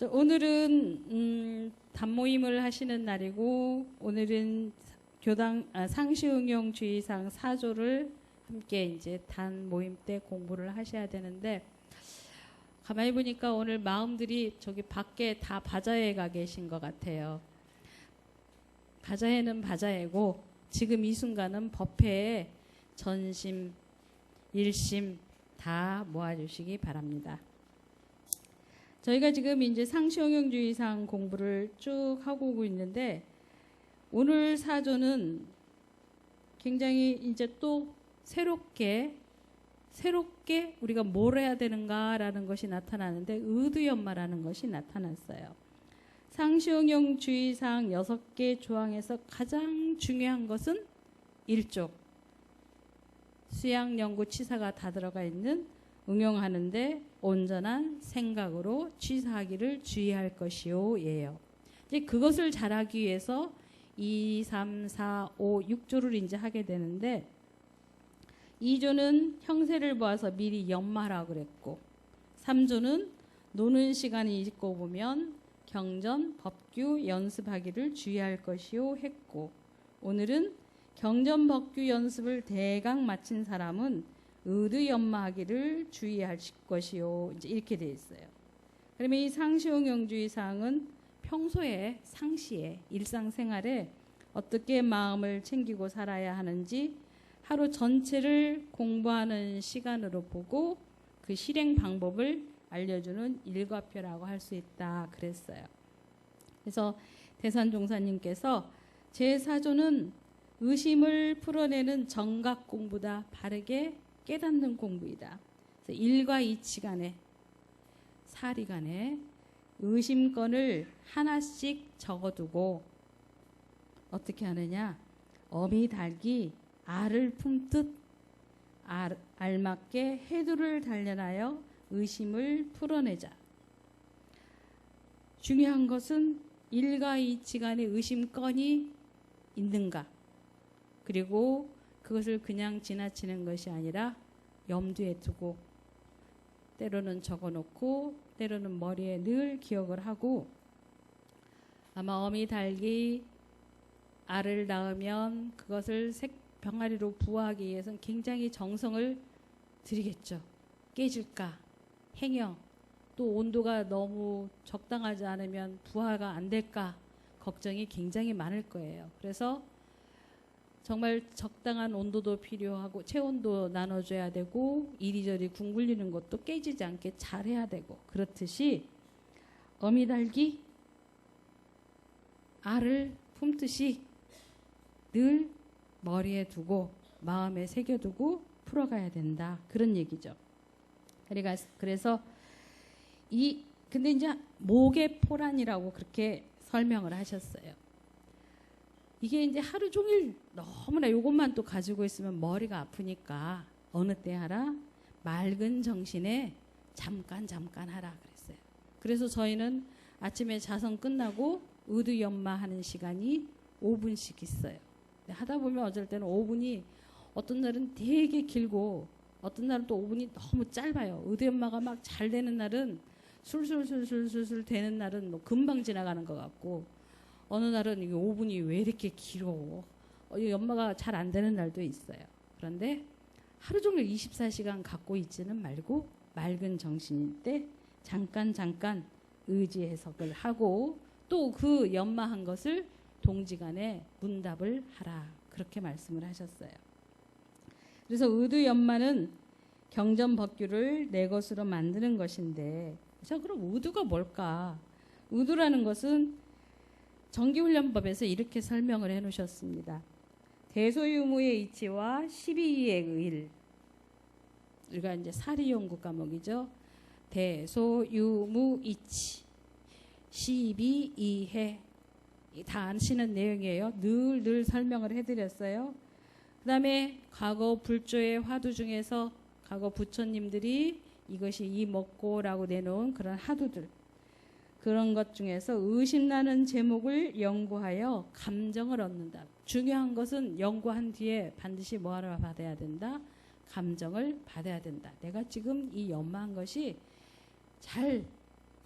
오늘은 단모임을 하시는 날이고 오늘은 상시응용주의상 4조를 함께 이제 단모임 때 공부를 하셔야 되는데 가만히 보니까 오늘 마음들이 저기 밖에 다 바자회에 가 계신 것 같아요. 바자회는 바자회고 지금 이 순간은 법회에 전심, 일심 다 모아주시기 바랍니다. 저희가 지금 이제 상시응용주의상 공부를 쭉 하고 오고 있는데 오늘 사조는 굉장히 이제 또 새롭게 우리가 뭘 해야 되는가라는 것이 나타나는데 의두연마라는 것이 나타났어요. 상시응용주의상 6개 조항에서 가장 중요한 것은 1조 수양, 연구, 치사가 다 들어가 있는 응용하는데 온전한 생각으로 취사하기를 주의할 것이요 예요. 이제 그것을 잘하기 위해서 2, 3, 4, 5, 6조를 이제 하게 되는데 2조는 형세를 보아서 미리 연마하라고 그랬고 3조는 노는 시간이 있고 보면 경전, 법규 연습하기를 주의할 것이요 했고 오늘은 경전, 법규 연습을 대강 마친 사람은 의두연마하기를 주의할 것이요 이제 이렇게 되어 있어요. 그러면 이 상시응용주의사항은 평소에 상시에 일상생활에 어떻게 마음을 챙기고 살아야 하는지 하루 전체를 공부하는 시간으로 보고 그 실행 방법을 알려주는 일과표라고 할 수 있다 그랬어요. 그래서 대산종사님께서 제4조는 의심을 풀어내는 정각 공부다. 바르게 깨닫는 공부이다. 그래서 일과 이치간에 사리간에 의심건을 하나씩 적어두고 어떻게 하느냐. 어미 닭이 알을 품듯 알맞게 해두를 단련하여 의심을 풀어내자. 중요한 것은 일과 이치간에 의심건이 있는가. 그리고 그것을 그냥 지나치는 것이 아니라 염두에 두고 때로는 적어놓고 때로는 머리에 늘 기억을 하고 아마 어미 닭이 알을 낳으면 그것을 병아리로 부화하기 위해서는 굉장히 정성을 들이겠죠. 깨질까, 행여, 또 온도가 너무 적당하지 않으면 부화가 안 될까 걱정이 굉장히 많을 거예요. 그래서 정말 적당한 온도도 필요하고 체온도 나눠줘야 되고 이리저리 궁 굴리는 것도 깨지지 않게 잘해야 되고 그렇듯이 어미 닭이 알을 품듯이 늘 머리에 두고 마음에 새겨두고 풀어가야 된다. 그런 얘기죠. 그래서 근데 이제 목의 포란이라고 그렇게 설명을 하셨어요. 이게 이제 하루 종일 너무나 이것만 또 가지고 있으면 머리가 아프니까 어느 때 하라? 맑은 정신에 잠깐 하라 그랬어요. 그래서 저희는 아침에 자성 끝나고 의두연마하는 시간이 5분씩 있어요. 하다 보면 어쩔 때는 5분이 어떤 날은 되게 길고 어떤 날은 또 5분이 너무 짧아요. 의두연마가 막 잘 되는 날은 술술 되는 날은 뭐 금방 지나가는 것 같고 어느 날은 이게 5분이 왜 이렇게 길어? 연마가 잘 안 되는 날도 있어요. 그런데 하루 종일 24시간 갖고 있지는 말고 맑은 정신일 때 잠깐 의지 해석을 하고 또 그 연마한 것을 동지간에 문답을 하라. 그렇게 말씀을 하셨어요. 그래서 의두연마는 경전법규를 내 것으로 만드는 것인데 자, 그럼 의두가 뭘까? 의두라는 것은 정기훈련법에서 이렇게 설명을 해놓으셨습니다. 대소유무의 이치와 12위의 의. 우리가 이제 사리연구 과목이죠. 대소유무 이치, 12, 이해 다 아시는 내용이에요. 늘 설명을 해드렸어요. 그 다음에 과거 불조의 화두 중에서 과거 부처님들이 이것이 이먹고라고 내놓은 그런 화두들 그런 것 중에서 의심나는 제목을 연구하여 감정을 얻는다. 중요한 것은 연구한 뒤에 반드시 뭐하러 받아야 된다? 감정을 받아야 된다. 내가 지금 이 연마한 것이 잘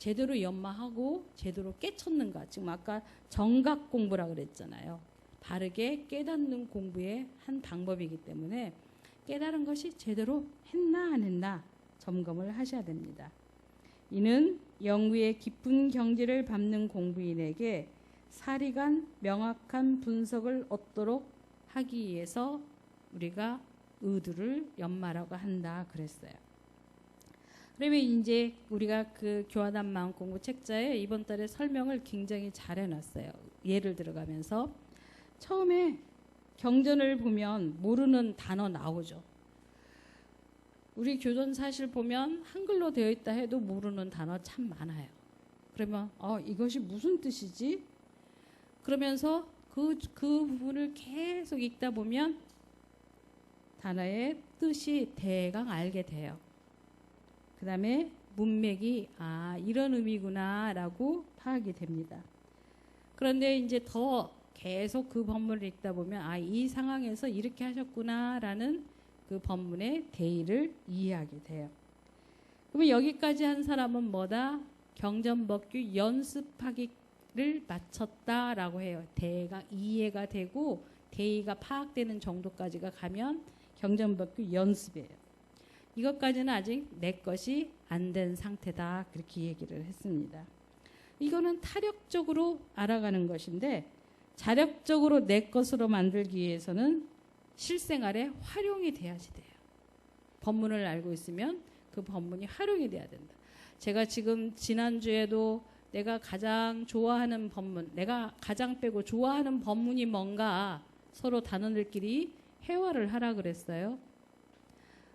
제대로 연마하고 제대로 깨쳤는가. 지금 아까 정각 공부라 그랬잖아요. 바르게 깨닫는 공부의 한 방법이기 때문에 깨달은 것이 제대로 했나 안 했나 점검을 하셔야 됩니다. 이는 영구의 깊은 경지를 밟는 공부인에게 사리간 명확한 분석을 얻도록 하기 위해서 우리가 의도를 연마라고 한다 그랬어요. 그러면 이제 우리가 그 교화단 마음 공부 책자에 이번 달에 설명을 굉장히 잘 해놨어요. 예를 들어가면서 처음에 경전을 보면 모르는 단어 나오죠. 우리 교전 사실 보면 한글로 되어 있다 해도 모르는 단어 참 많아요. 그러면 이것이 무슨 뜻이지? 그러면서 그 부분을 계속 읽다 보면 단어의 뜻이 대강 알게 돼요. 그 다음에 문맥이 이런 의미구나 라고 파악이 됩니다. 그런데 이제 더 계속 그 법문을 읽다 보면 이 상황에서 이렇게 하셨구나 라는 그 법문의 대의를 이해하게 돼요. 그러면 여기까지 한 사람은 뭐다? 경전법규 연습하기를 마쳤다라고 해요. 대의가 이해가 되고 대의가 파악되는 정도까지가 가면 경전법규 연습이에요. 이것까지는 아직 내 것이 안 된 상태다 그렇게 얘기를 했습니다. 이거는 타력적으로 알아가는 것인데 자력적으로 내 것으로 만들기 위해서는 실생활에 활용이 돼야지 돼요. 법문을 알고 있으면 그 법문이 활용이 돼야 된다. 제가 지금 지난주에도 내가 가장 좋아하는 법문, 내가 가장 빼고 좋아하는 법문이 뭔가 서로 단원들끼리 회화를 하라 그랬어요.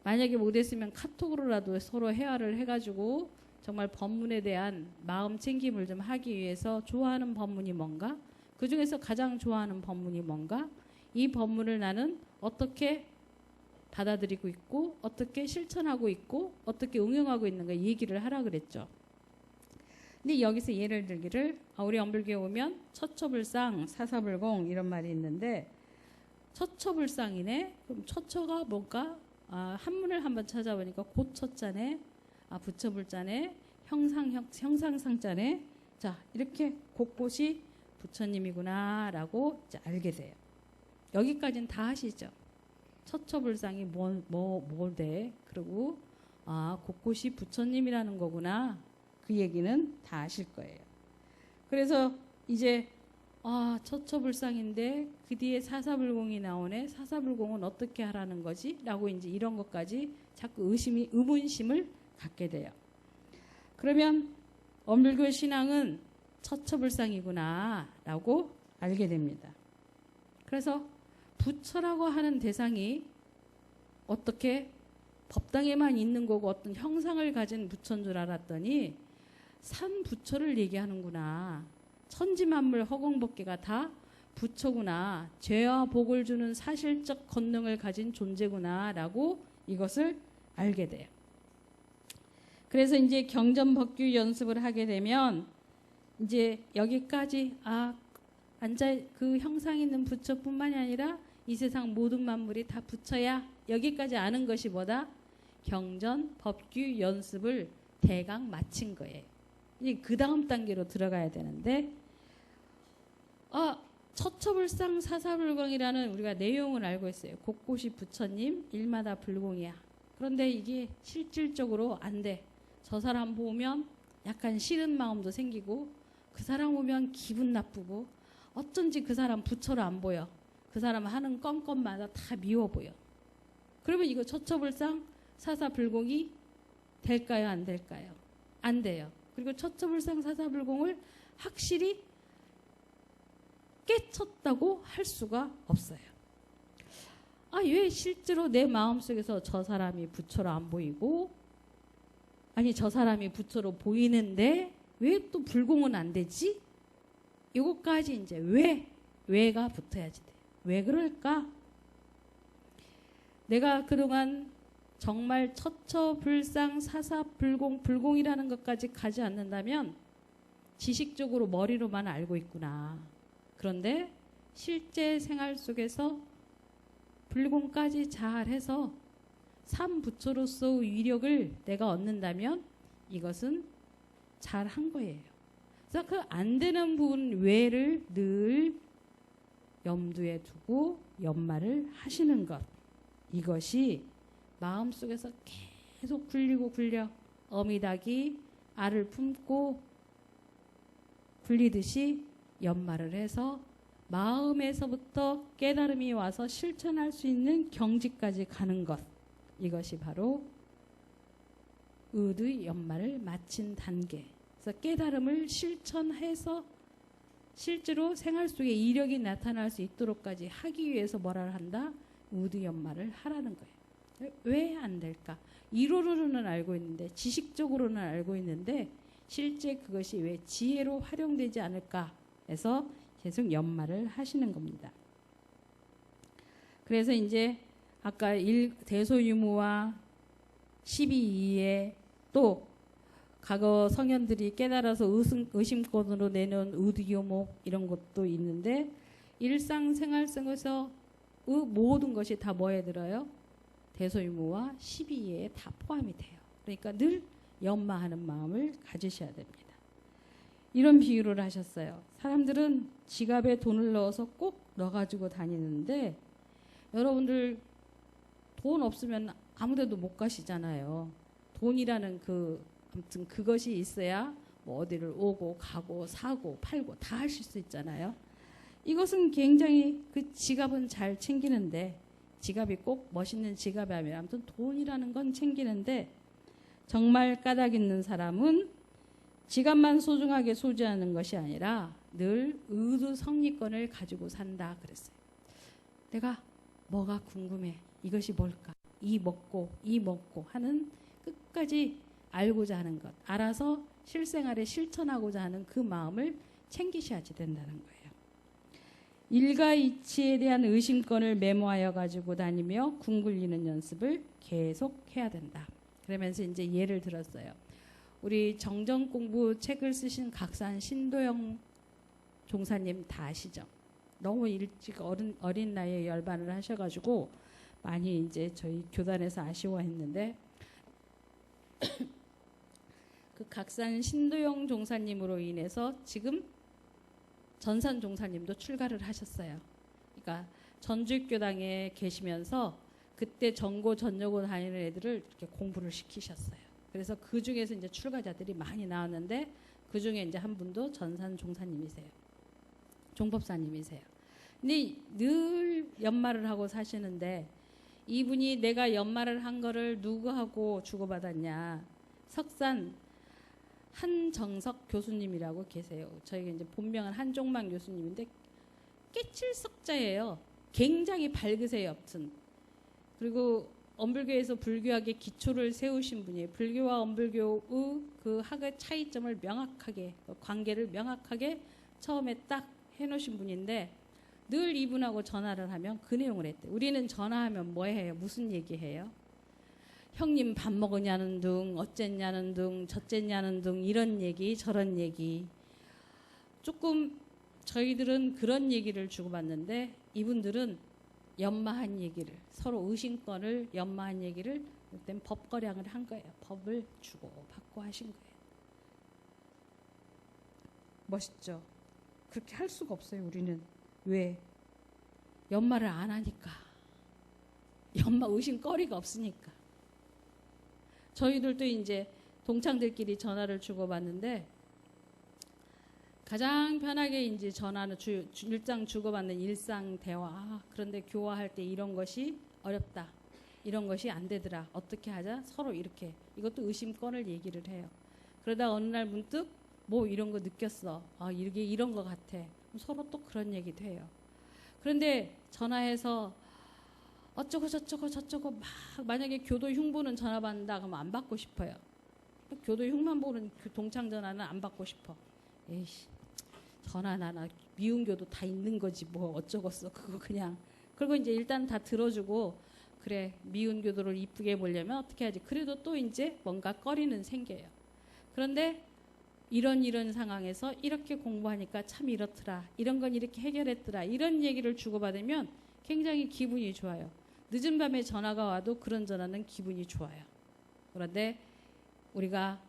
만약에 못했으면 카톡으로라도 서로 회화를 해가지고 정말 법문에 대한 마음 챙김을 좀 하기 위해서 좋아하는 법문이 뭔가, 그 중에서 가장 좋아하는 법문이 뭔가, 이 법문을 나는 어떻게 받아들이고 있고 어떻게 실천하고 있고 어떻게 응용하고 있는가 얘기를 하라 그랬죠. 근데 여기서 예를 들기를 우리 엄불교에 오면 처처불상 사사불공 이런 말이 있는데 처처불상이네. 그럼 처처가 뭔가 한문을 한번 찾아보니까 곧처자네, 부처불자네, 형상상자네. 자, 이렇게 곳곳이 부처님이구나라고 이제 알게 돼요. 여기까지는 다 하시죠. 처처불상이 뭔데? 그리고 곳곳이 부처님이라는 거구나. 그 얘기는 다 아실 거예요. 그래서 이제 처처불상인데 그 뒤에 사사불공이 나오네. 사사불공은 어떻게 하라는 거지? 라고 이제 이런 것까지 자꾸 의문심을 갖게 돼요. 그러면 엄불교 신앙은 처처불상이구나 라고 알게 됩니다. 그래서 부처라고 하는 대상이 어떻게 법당에만 있는 거고 어떤 형상을 가진 부처인 줄 알았더니 산 부처를 얘기하는구나. 천지만물 허공법계가 다 부처구나. 죄와 복을 주는 사실적 권능을 가진 존재구나 라고 이것을 알게 돼요. 그래서 이제 경전법규 연습을 하게 되면 이제 여기까지 그 형상 있는 부처뿐만이 아니라 이 세상 모든 만물이 다 부처야. 여기까지 아는 것이 뭐다? 경전 법규 연습을 대강 마친 거예요. 이제 그 다음 단계로 들어가야 되는데 처처불상 사사불공이라는 우리가 내용을 알고 있어요. 곳곳이 부처님, 일마다 불공이야. 그런데 이게 실질적으로 안 돼. 저 사람 보면 약간 싫은 마음도 생기고 그 사람 보면 기분 나쁘고 어쩐지 그 사람 부처로 안 보여. 그 사람 하는 건건마다 다 미워 보여. 그러면 이거 처처불상 사사불공이 될까요? 안 될까요? 안 돼요. 그리고 처처불상 사사불공을 확실히 깨쳤다고 할 수가 없어요. 왜 실제로 내 마음속에서 저 사람이 부처로 안 보이고 저 사람이 부처로 보이는데 왜 또 불공은 안 되지? 이것까지 이제 왜가 붙어야지 돼. 왜 그럴까? 내가 그동안 정말 처처불상 사사불공 불공이라는 것까지 가지 않는다면 지식적으로 머리로만 알고 있구나. 그런데 실제 생활 속에서 불공까지 잘해서 삼부처로서의 위력을 내가 얻는다면 이것은 잘 한 거예요. 그래서 그 안 되는 부분 외를 늘 염두에 두고 연말을 하시는 것. 이것이 마음속에서 계속 굴리고 굴려 어미닭이 알을 품고 굴리듯이 연말을 해서 마음에서부터 깨달음이 와서 실천할 수 있는 경지까지 가는 것. 이것이 바로 의의 연말을 마친 단계. 그래서 깨달음을 실천해서 실제로 생활 속에 이력이 나타날 수 있도록까지 하기 위해서 뭐라 한다? 의의 연말을 하라는 거예요. 왜 안 될까? 이론으로는 알고 있는데, 지식적으로는 알고 있는데 실제 그것이 왜 지혜로 활용되지 않을까 해서 계속 연말을 하시는 겁니다. 그래서 이제 아까 대소유무와 12이에 또 과거 성현들이 깨달아서 의심권으로 내놓은 의두교목 이런 것도 있는데 일상생활 속에서 모든 것이 다 뭐에 들어요? 대소유무와 12이에 다 포함이 돼요. 그러니까 늘 연마하는 마음을 가지셔야 됩니다. 이런 비유를 하셨어요. 사람들은 지갑에 돈을 넣어서 꼭 넣어가지고 다니는데 여러분들 돈 없으면 아무데도 못 가시잖아요. 돈이라는 아무튼 그것이 있어야 뭐 어디를 오고 가고 사고 팔고 다 하실 수 있잖아요. 이것은 굉장히 그 지갑은 잘 챙기는데 지갑이 꼭 멋있는 지갑이 아니라 아무튼 돈이라는 건 챙기는데 정말 까닭 있는 사람은 지갑만 소중하게 소지하는 것이 아니라 늘 의도 성리권을 가지고 산다 그랬어요. 내가 뭐가 궁금해. 이것이 뭘까? 이 먹고 하는 끝까지 알고자 하는 것. 알아서 실생활에 실천하고자 하는 그 마음을 챙기셔야지 된다는 거예요. 일가이치에 대한 의심권을 메모하여 가지고 다니며 궁굴리는 연습을 계속 해야 된다. 그러면서 이제 예를 들었어요. 우리 정전공부 책을 쓰신 각산 신도영 종사님 다 아시죠? 너무 일찍 어린 나이에 열반을 하셔가지고 많이 이제 저희 교단에서 아쉬워했는데 그 각산 신도영 종사님으로 인해서 지금 전산 종사님도 출가를 하셨어요. 그러니까 전주교당에 계시면서 그때 전고 전여고 다니는 애들을 이렇게 공부를 시키셨어요. 그래서 그 중에서 이제 출가자들이 많이 나왔는데 그 중에 이제 한 분도 전산 종사님이세요. 종법사님이세요. 근데 늘 연말을 하고 사시는데 이분이 내가 연말을 한 거를 누구하고 주고받았냐. 석산 한정석 교수님이라고 계세요. 저희가 이제 본명은 한종만 교수님인데 깨칠석자예요. 굉장히 밝으세요. 아무튼. 그리고 엄불교에서 불교학의 기초를 세우신 분이에요. 불교와 엄불교의 그 학의 차이점을 명확하게, 관계를 명확하게 처음에 딱 해놓으신 분인데 늘 이분하고 전화를 하면 그 내용을 했대요. 우리는 전화하면 뭐 해요? 무슨 얘기해요? 형님 밥 먹으냐는 둥, 어쨌냐는 둥, 저쨌냐는 둥 이런 얘기 저런 얘기. 조금 저희들은 그런 얘기를 주고받는데 이분들은 연마한 얘기를 서로 의심권을 연마한 얘기를 그때 법거량을 한 거예요. 법을 주고 받고 하신 거예요. 멋있죠? 그렇게 할 수가 없어요. 우리는. 왜? 연마를 안 하니까. 연마 의심거리가 없으니까. 저희들도 이제 동창들끼리 전화를 주고받는데 가장 편하게 이제 전화는 일상 주고받는 일상 대화. 그런데 교화할 때 이런 것이 어렵다. 이런 것이 안 되더라. 어떻게 하자? 서로 이렇게. 이것도 의심권을 얘기를 해요. 그러다 어느 날 문득 뭐 이런 거 느꼈어. 아, 이게 이런 거 같아. 서로 또 그런 얘기도 해요. 그런데 전화해서 어쩌고 저쩌고 막 만약에 교도 흉보는 전화 받는다 그러면 안 받고 싶어요. 교도 흉만 보는 동창 전화는 안 받고 싶어. 에이씨 전화나 미운 교도 다 있는 거지 뭐 어쩌겠어 그거 그냥. 그리고 이제 일단 다 들어주고 그래 미운 교도를 이쁘게 보려면 어떻게 하지. 그래도 또 이제 뭔가 꺼리는 생겨요. 그런데 이런 상황에서 이렇게 공부하니까 참 이렇더라. 이런 건 이렇게 해결했더라. 이런 얘기를 주고받으면 굉장히 기분이 좋아요. 늦은 밤에 전화가 와도 그런 전화는 기분이 좋아요. 그런데 우리가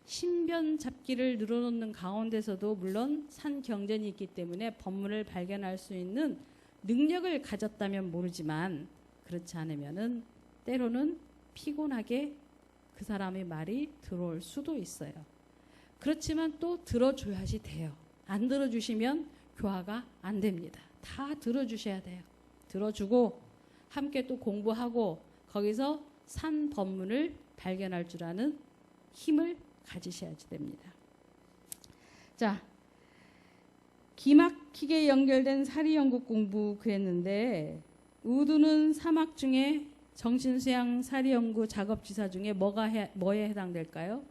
신변 잡기를 늘어놓는 가운데서도 물론 산 경전이 있기 때문에 법문을 발견할 수 있는 능력을 가졌다면 모르지만 그렇지 않으면은 때로는 피곤하게 그 사람의 말이 들어올 수도 있어요. 그렇지만 또 들어줘야지 돼요. 안 들어주시면 교화가 안 됩니다. 다 들어주셔야 돼요. 들어주고 함께 또 공부하고 거기서 산 법문을 발견할 줄 아는 힘을 가지셔야지 됩니다. 자, 기막히게 연결된 사리연구 공부 그랬는데 의두는 사막 중에 정신수양 사리연구 작업지사 중에 뭐에 해당될까요?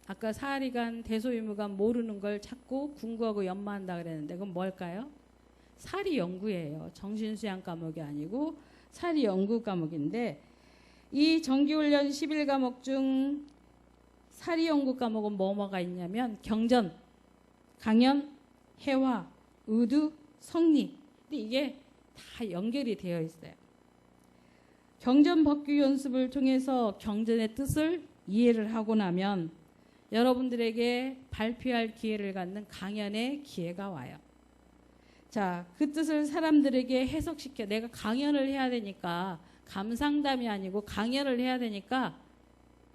아까 사리간 대소유무간 모르는 걸 찾고 궁구하고 연마한다 그랬는데 그건 뭘까요? 사리연구예요. 정신수양 과목이 아니고 사리연구 과목인데 이 정기훈련 11과목 중 사리연구 과목은 뭐가 있냐면 경전, 강연, 해화, 의두, 성리. 근데 이게 다 연결이 되어 있어요. 경전 법규 연습을 통해서 경전의 뜻을 이해를 하고 나면 여러분들에게 발표할 기회를 갖는 강연의 기회가 와요. 자, 그 뜻을 사람들에게 해석시켜 내가 강연을 해야 되니까 감상담이 아니고 강연을 해야 되니까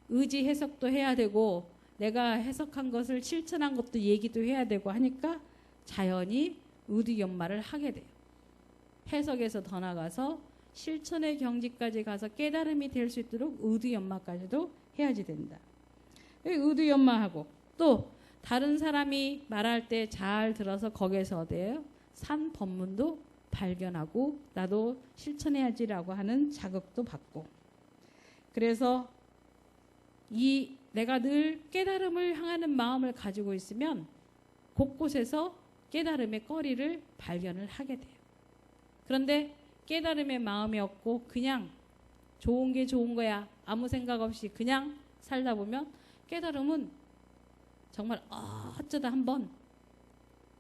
의지 해석도 해야 되고 내가 해석한 것을 실천한 것도 얘기도 해야 되고 하니까 자연히 의두 연마를 하게 돼요. 해석에서 더 나가서 실천의 경지까지 가서 깨달음이 될 수 있도록 의두 연마까지도 해야지 된다. 의두 연마하고 또 다른 사람이 말할 때 잘 들어서 거기에서 어디에요? 산 법문도 발견하고 나도 실천해야지라고 하는 자극도 받고 그래서 이 내가 늘 깨달음을 향하는 마음을 가지고 있으면 곳곳에서 깨달음의 거리를 발견을 하게 돼요. 그런데 깨달음의 마음이 없고 그냥 좋은 게 좋은 거야 아무 생각 없이 그냥 살다 보면 깨달음은 정말 어쩌다 한번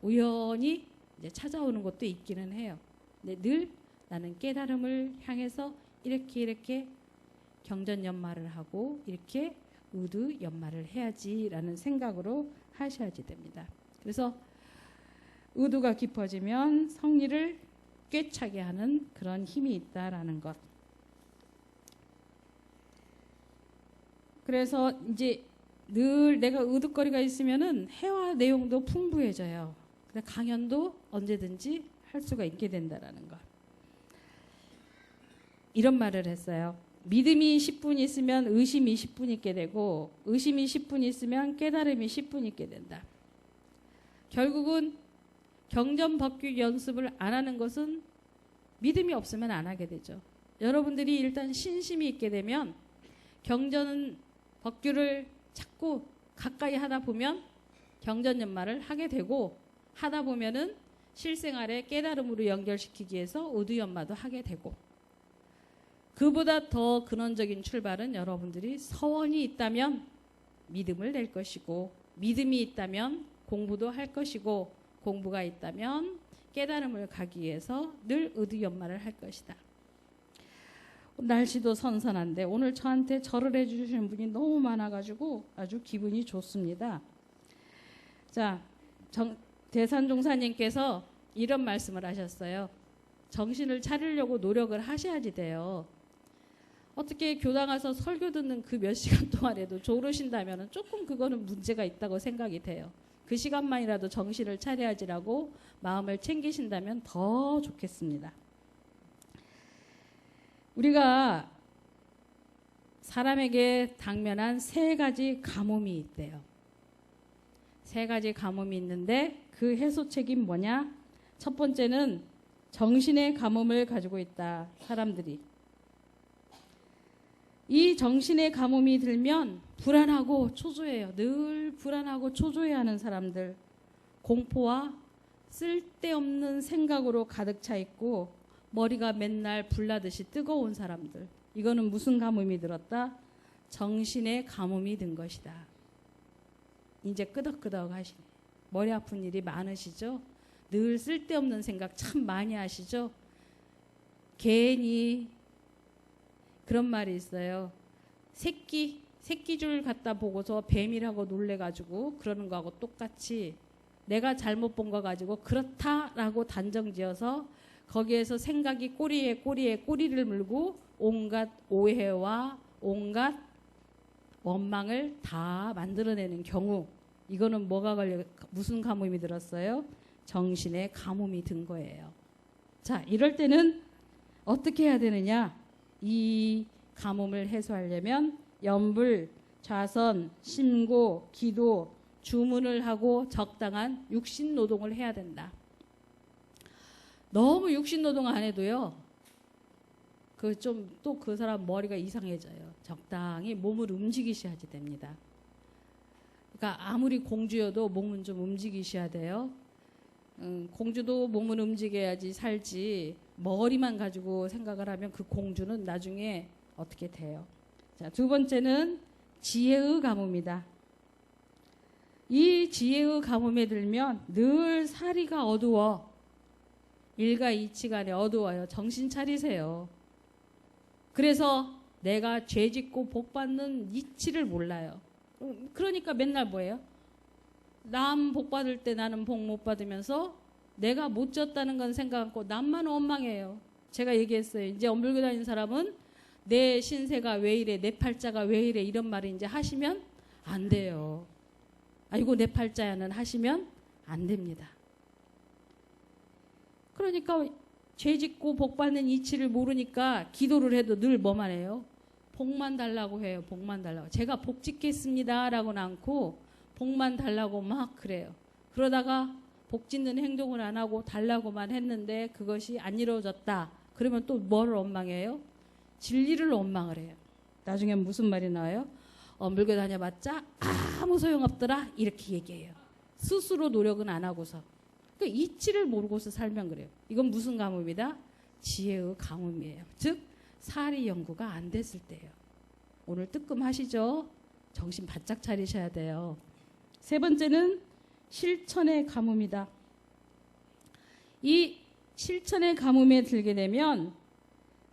우연히 이제 찾아오는 것도 있기는 해요. 근데 늘 나는 깨달음을 향해서 이렇게 경전 연마를 하고 이렇게 의두 연마를 해야지라는 생각으로 하셔야지 됩니다. 그래서 의두가 깊어지면 성리를 꿰차게 하는 그런 힘이 있다라는 것. 그래서 이제 늘 내가 의두거리가 있으면은 해화 내용도 풍부해져요. 강연도 언제든지 할 수가 있게 된다라는 것. 이런 말을 했어요. 믿음이 10분 있으면 의심이 10분 있게 되고 의심이 10분 있으면 깨달음이 10분 있게 된다. 결국은 경전 법규 연습을 안 하는 것은 믿음이 없으면 안 하게 되죠. 여러분들이 일단 신심이 있게 되면 경전 법규를 자꾸 가까이 하다 보면 경전 연마를 하게 되고 하다 보면은 실생활에 깨달음으로 연결시키기 위해서 의두 연마도 하게 되고 그보다 더 근원적인 출발은 여러분들이 서원이 있다면 믿음을 낼 것이고 믿음이 있다면 공부도 할 것이고 공부가 있다면 깨달음을 가기 위해서 늘 의두 연마를 할 것이다. 날씨도 선선한데 오늘 저한테 절을 해주시는 분이 너무 많아가지고 아주 기분이 좋습니다. 자, 대산종사님께서 이런 말씀을 하셨어요. 정신을 차리려고 노력을 하셔야지 돼요. 어떻게 교당 가서 설교 듣는 그 몇 시간 동안에도 졸으신다면 조금 그거는 문제가 있다고 생각이 돼요. 그 시간만이라도 정신을 차려야지라고 마음을 챙기신다면 더 좋겠습니다. 우리가 사람에게 당면한 3가지 가뭄이 있대요. 3가지 가뭄이 있는데 그 해소책이 뭐냐? 첫 번째는 정신의 가뭄을 가지고 있다. 사람들이. 이 정신의 가뭄이 들면 불안하고 초조해요. 늘 불안하고 초조해하는 사람들. 공포와 쓸데없는 생각으로 가득 차 있고 머리가 맨날 불나듯이 뜨거운 사람들. 이거는 무슨 가뭄이 들었다? 정신의 가뭄이 든 것이다. 이제 끄덕끄덕 하시네. 머리 아픈 일이 많으시죠? 늘 쓸데없는 생각 참 많이 하시죠? 괜히 그런 말이 있어요. 새끼 새끼줄 갖다 보고서 뱀이라고 놀래가지고 그러는 거하고 똑같이 내가 잘못 본 거 가지고 그렇다라고 단정지어서 거기에서 생각이 꼬리에 꼬리를 물고 온갖 오해와 온갖 원망을 다 만들어내는 경우, 이거는 뭐가 걸려, 무슨 가뭄이 들었어요? 정신의 가뭄이 든 거예요. 자, 이럴 때는 어떻게 해야 되느냐? 이 가뭄을 해소하려면 염불, 좌선, 심고, 기도, 주문을 하고 적당한 육신노동을 해야 된다. 너무 육신노동 안 해도요, 또 그 사람 머리가 이상해져요. 적당히 몸을 움직이셔야지 됩니다. 그러니까 아무리 공주여도 몸은 좀 움직이셔야 돼요. 공주도 몸을 움직여야지 살지, 머리만 가지고 생각을 하면 그 공주는 나중에 어떻게 돼요? 자, 두 번째는 지혜의 가뭄이다. 이 지혜의 가뭄에 들면 늘 사리가 어두워. 일가이치간에 어두워요. 정신 차리세요. 그래서 내가 죄짓고 복받는 이치를 몰라요. 그러니까 맨날 뭐예요? 남 복받을 때 나는 복 못 받으면서 내가 못 졌다는 건 생각 않고 남만 원망해요. 제가 얘기했어요. 이제 엄불교 다니는 사람은 내 신세가 왜 이래, 내 팔자가 왜 이래, 이런 말을 이제 하시면 안 돼요. 아이고 내 팔자야는 하시면 안 됩니다. 그러니까 죄짓고 복받는 이치를 모르니까 기도를 해도 늘 뭐만 해요? 복만 달라고 해요. 복만 달라고. 제가 복 짓겠습니다 라고는 않고 복만 달라고 막 그래요. 그러다가 복 짓는 행동을 안 하고 달라고만 했는데 그것이 안 이루어졌다. 그러면 또 뭐를 원망해요? 진리를 원망을 해요. 나중에 무슨 말이 나와요? 물고 다녀봤자 아무 소용없더라, 이렇게 얘기해요. 스스로 노력은 안 하고서. 그러니까 이치를 모르고서 살면 그래요. 이건 무슨 가뭄이다? 지혜의 가뭄이에요. 즉 사리 연구가 안 됐을 때예요. 오늘 뜨끔하시죠? 정신 바짝 차리셔야 돼요. 세 번째는 실천의 가뭄이다. 이 실천의 가뭄에 들게 되면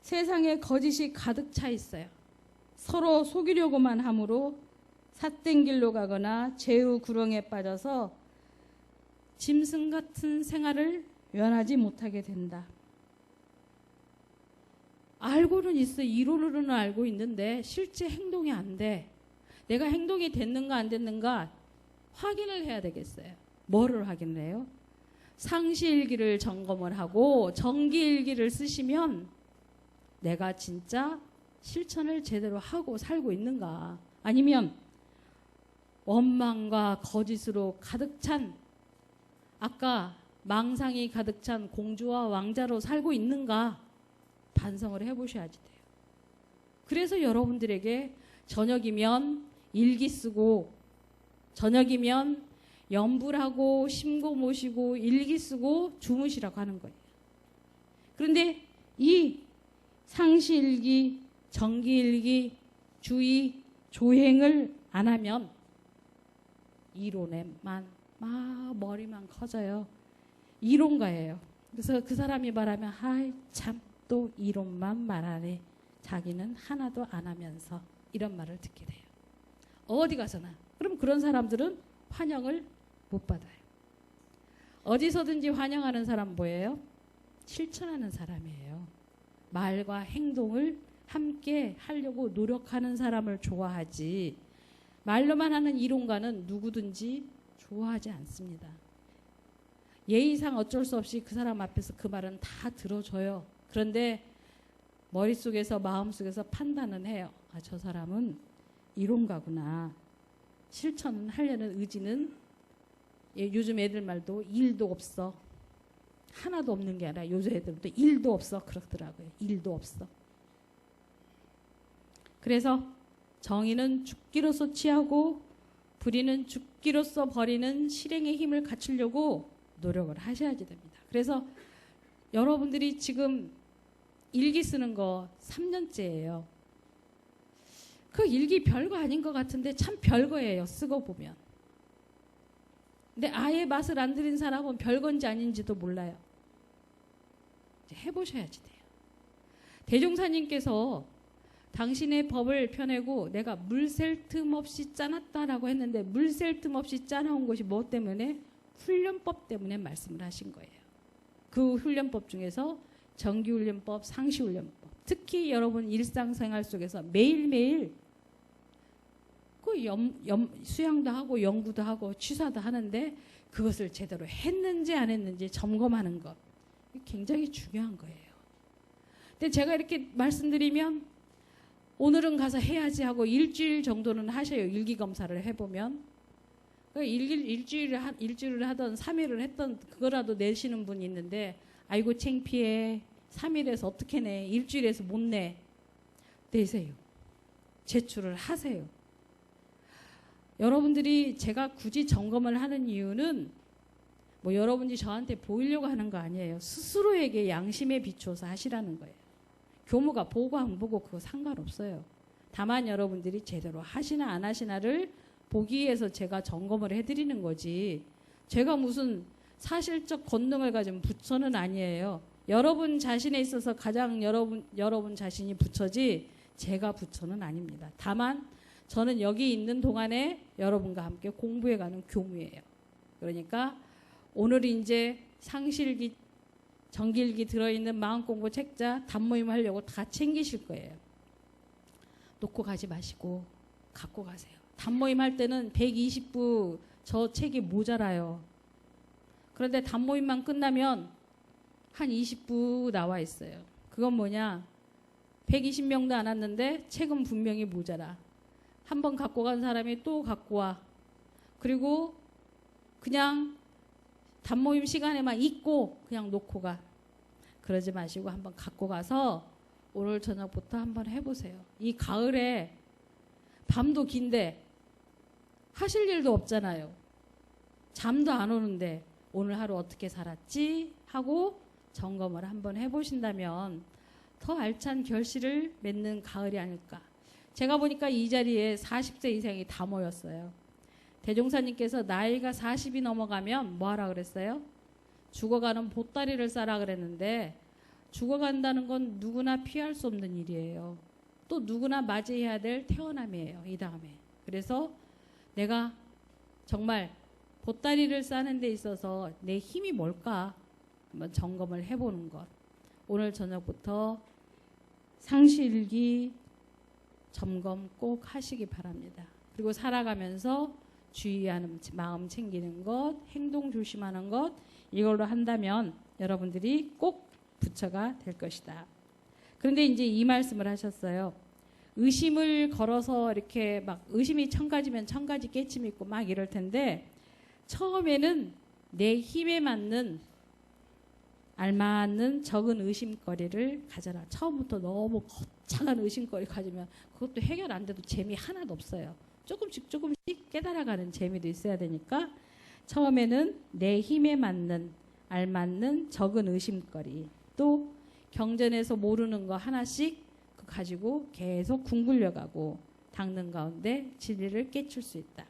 세상에 거짓이 가득 차 있어요. 서로 속이려고만 함으로 삿된 길로 가거나 죄의 구렁에 빠져서 짐승 같은 생활을 면하지 못하게 된다. 알고는 있어. 이론으로는 알고 있는데 실제 행동이 안 돼. 내가 행동이 됐는가 안 됐는가 확인을 해야 되겠어요. 뭐를 확인을 해요? 상시일기를 점검을 하고 정기일기를 쓰시면 내가 진짜 실천을 제대로 하고 살고 있는가, 아니면 원망과 거짓으로 가득 찬, 아까 망상이 가득 찬 공주와 왕자로 살고 있는가 반성을 해보셔야지 돼요. 그래서 여러분들에게 저녁이면 일기 쓰고, 저녁이면 염불하고 심고 모시고 일기 쓰고 주무시라고 하는 거예요. 그런데 이 상시일기, 정기일기, 주의, 조행을 안 하면 이론에만 막 머리만 커져요. 이론가예요. 그래서 그 사람이 말하면 아이 참 또 이론만 말하네. 자기는 하나도 안 하면서, 이런 말을 듣게 돼요. 어디 가서나. 그럼 그런 사람들은 환영을 못 받아요. 어디서든지 환영하는 사람 뭐예요? 실천하는 사람이에요. 말과 행동을 함께 하려고 노력하는 사람을 좋아하지, 말로만 하는 이론가는 누구든지 좋아하지 않습니다. 예의상 어쩔 수 없이 그 사람 앞에서 그 말은 다 들어줘요. 그런데 머릿속에서 마음속에서 판단은 해요. 아, 저 사람은 이론가구나. 실천을 하려는 의지는, 요즘 애들 말도 일도 없어. 하나도 없는 게 아니라 요즘 애들도 일도 없어 그러더라고요. 일도 없어. 그래서 정의는 죽기로서 취하고 불의는 죽기로서 버리는 실행의 힘을 갖추려고 노력을 하셔야지 됩니다. 그래서 여러분들이 지금 일기 쓰는 거 3년째예요. 그 일기 별거 아닌 것 같은데 참 별거예요. 쓰고 보면. 근데 아예 맛을 안 들인 사람은 별건지 아닌지도 몰라요. 이제 해보셔야지 돼요. 대종사님께서 당신의 법을 펴내고 내가 물샐 틈 없이 짜놨다라고 했는데 물샐 틈 없이 짜놓은 것이 뭐 때문에? 훈련법 때문에 말씀을 하신 거예요. 그 훈련법 중에서 정기훈련법, 상시훈련법, 특히 여러분 일상생활 속에서 매일매일 그 수양도 하고 연구도 하고 취사도 하는데 그것을 제대로 했는지 안 했는지 점검하는 것 굉장히 중요한 거예요. 근데 제가 이렇게 말씀드리면 오늘은 가서 해야지 하고 일주일 정도는 하셔요. 일기검사를 해보면. 일주일을 하던 3일을 했던 그거라도 내시는 분이 있는데 아이고 창피해. 3일에서 어떻게 내. 일주일에서 못 내. 내세요. 제출을 하세요. 여러분들이 제가 굳이 점검을 하는 이유는 뭐 여러분이 저한테 보이려고 하는 거 아니에요. 스스로에게 양심에 비추어서 하시라는 거예요. 교무가 보고 안 보고 그거 상관없어요. 다만 여러분들이 제대로 하시나 안 하시나를 보기 위해서 제가 점검을 해드리는 거지 제가 무슨 사실적 권능을 가진 부처는 아니에요. 여러분 자신에 있어서 가장 여러분 자신이 부처지 제가 부처는 아닙니다. 다만 저는 여기 있는 동안에 여러분과 함께 공부해가는 교무예요. 그러니까 오늘 이제 상실기 정기일기 들어있는 마음공부 책자 단모임 하려고 다 챙기실 거예요. 놓고 가지 마시고 갖고 가세요. 단모임 할 때는 120부 저 책이 모자라요. 그런데 단모임만 끝나면 한 20부 나와 있어요. 그건 뭐냐? 120명도 안 왔는데 책은 분명히 모자라. 한번 갖고 간 사람이 또 갖고 와. 그리고 그냥 단모임 시간에만 읽고 그냥 놓고 가. 그러지 마시고 한번 갖고 가서 오늘 저녁부터 한번 해보세요. 이 가을에 밤도 긴데 하실 일도 없잖아요. 잠도 안 오는데 오늘 하루 어떻게 살았지? 하고 점검을 한번 해보신다면 더 알찬 결실을 맺는 가을이 아닐까. 제가 보니까 이 자리에 40세 이상이 다 모였어요. 대종사님께서 나이가 40이 넘어가면 뭐 하라 그랬어요? 죽어가는 보따리를 싸라 그랬는데 죽어간다는 건 누구나 피할 수 없는 일이에요. 또 누구나 맞이해야 될 태어남이에요. 이 다음에. 그래서 내가 정말 보따리를 싸는 데 있어서 내 힘이 뭘까 한번 점검을 해보는 것. 오늘 저녁부터 상시일기 점검 꼭 하시기 바랍니다. 그리고 살아가면서 주의하는 마음 챙기는 것, 행동 조심하는 것 이걸로 한다면 여러분들이 꼭 부처가 될 것이다. 그런데 이제 이 말씀을 하셨어요. 의심을 걸어서 이렇게 막 의심이 1000가지면 1000가지 깨침이 있고 막 이럴 텐데 처음에는 내 힘에 맞는 알맞는 적은 의심거리를 가져라. 처음부터 너무 거창한 의심거리 가지면 그것도 해결 안 돼도 재미 하나도 없어요. 조금씩 깨달아가는 재미도 있어야 되니까 처음에는 내 힘에 맞는 알맞는 적은 의심거리 또 경전에서 모르는 거 하나씩 가지고 계속 궁굴려가고 닦는 가운데 진리를 깨칠 수 있다.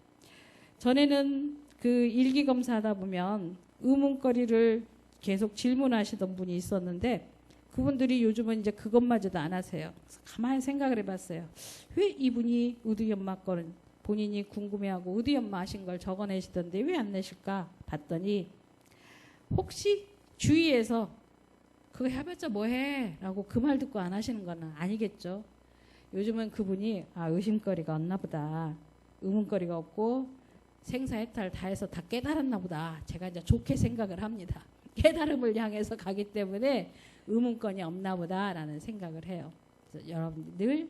전에는 그 일기검사 하다 보면 의문거리를 계속 질문하시던 분이 있었는데 그분들이 요즘은 이제 그것마저도 안 하세요. 그래서 가만히 생각을 해봤어요. 왜 이분이 의두연마 거는 본인이 궁금해하고 의두연마 하신 걸 적어내시던데 왜 안 내실까 봤더니 혹시 주위에서 그거 해봤자 뭐해 라고 그 말 듣고 안 하시는 건 아니겠죠. 요즘은 그분이 의심거리가 없나 보다. 의문거리가 없고 생사해탈 다 해서 다 깨달았나 보다. 제가 이제 좋게 생각을 합니다. 깨달음을 향해서 가기 때문에 의문권이 없나 보다라는 생각을 해요. 그래서 여러분들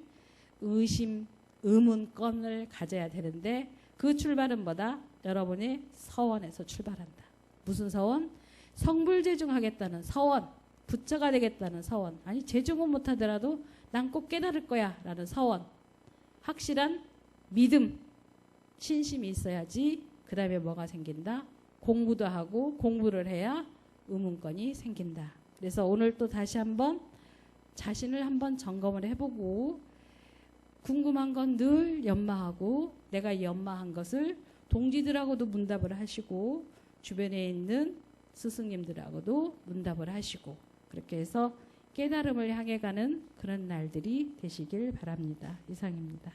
늘 의문권을 가져야 되는데 그 출발은 뭐다? 여러분이 서원에서 출발한다. 무슨 서원? 성불재중하겠다는 서원. 부처가 되겠다는 서원. 아니 재중은 못하더라도 난 꼭 깨달을 거야 라는 서원. 확실한 믿음, 신심이 있어야지 그 다음에 뭐가 생긴다? 공부도 하고 공부를 해야 의문권이 생긴다. 그래서 오늘 또 다시 한번 자신을 한번 점검을 해보고 궁금한 건 늘 연마하고 내가 연마한 것을 동지들하고도 문답을 하시고 주변에 있는 스승님들하고도 문답을 하시고 그렇게 해서 깨달음을 향해 가는 그런 날들이 되시길 바랍니다. 이상입니다.